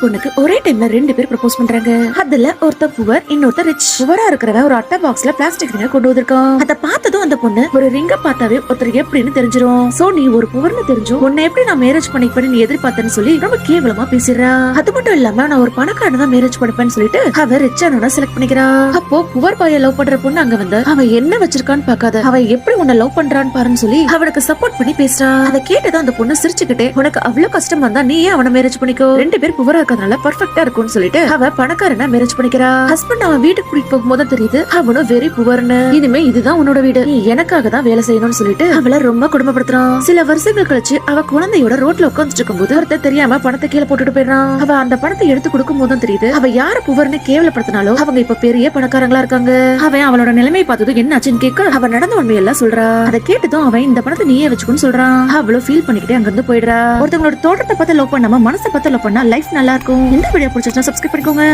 பொண்ணுக்கு ஒரே டைம்ல 2 பேர் ப்ரப்போஸ் பண்றாங்க. அதுல ஒருத்தர் புவர், இன்னொருத்தர் ரிச். புவரா இருக்கிறவன் ஒரு அட்டை பாக்ஸ்ல பிளாஸ்டிக் ரிங்க கொண்டு வந்திருக்கான். அத பார்த்ததும் அந்த பொண்ணு ஒரு ரிங்க பார்த்தாவே ஒருத்தர் எப்படின்னு தெரிஞ்சிரும். சோ நீ ஒரு புவர்னு தெரிஞ்சும் உன்னை எப்படி நான் மேரேஜ் பண்ணிப்பேன்னு நீ எதிர்பார்த்தேன்னு சொல்லி ரொம்ப கேவலமா பேசிடுறா. அது மட்டும் இல்லாம நான் ஒரு பணக்காரன் தான் மேரேஜ் பண்ணிப்பேன்னு சொல்லிட்டு அவ ரிச்சான செலக்ட் பண்ணிக்கிறா. அப்போ புவர் பாய லவ் பண்ற பொண்ணு அங்க வந்து அவ என்ன வச்சிருக்கான்னு பாக்காத, அவ எப்படி உன்னை லவ் பண்றான்னு பாருன்னு சொல்லி அவனுக்கு சப்போர்ட் பண்ணி பேசுறா. அதை கேட்டதான் அந்த பொண்ணு சிரிச்சுக்கிட்டே, உனக்கு அவ்வளவு கஷ்டமா இருந்தா நீ ஏன் அவனை மேரேஜ் பண்ணிக்கோ, 2 பேர் புவரா இருக்கிறதுனால பர்ஃபெக்ட்டா இருக்கும்னு சொல்லிட்டு அவ பணக்காரனா மேரேஜ் பண்ணிக்கிறா. ஹஸ்பண்ட் அவன் வீட்டுக்கு கூட்டிட்டு போகும்போது தெரியுது அவனும் வெரி புவர்னு. இனிமே இதுதான் உன்னோட வீடு, நீ எனக்காக தான் வேலை செய்யணும்னு சொல்லிட்டு அவளை ரொம்ப கொடுமைப்படுத்துறான். சில வருஷங்கள் கழிச்சு அவ குழந்தையோட ரோட்ல உட்காந்துட்டு இருக்கும்போது ஒருத்தர் தெரியாம பணத்தை கீழே போட்டுட்டு போயிடுறான். அவ அந்த பணத்தை எடுத்து கொடுக்கும் போதும் தெரியுது அவ யார புவர்னு கேவலப்படுத்தினாலும் அவங்க இப்ப பெரிய பணக்காரங்களா இருக்காங்க. அவன் அவளோட நிலைமை பார்த்ததும் என்னாச்சுன்னு கேட்க அவ நடந்த உண்மையெல்லாம் சொல்றா. அதை கேட்டதும் அவன் இந்த பணத்தை நீயே வச்சுக்குன்னு சொல்றான். அவ்வளவு ஃபீல் பண்ணிக்கிட்டே அங்க இருந்து போயிடுறா. ஒருத்தவங்களோட தோட்டத்தை பார்த்து லவ் பண்ணாம மனசை பார்த்து லவ் பண்ணா லைஃப் நல்லா இருக்கும். இந்த வீடியோ பிடிச்சிருந்தா சப்ஸ்கிரைப் பண்ணிக்கோங்க.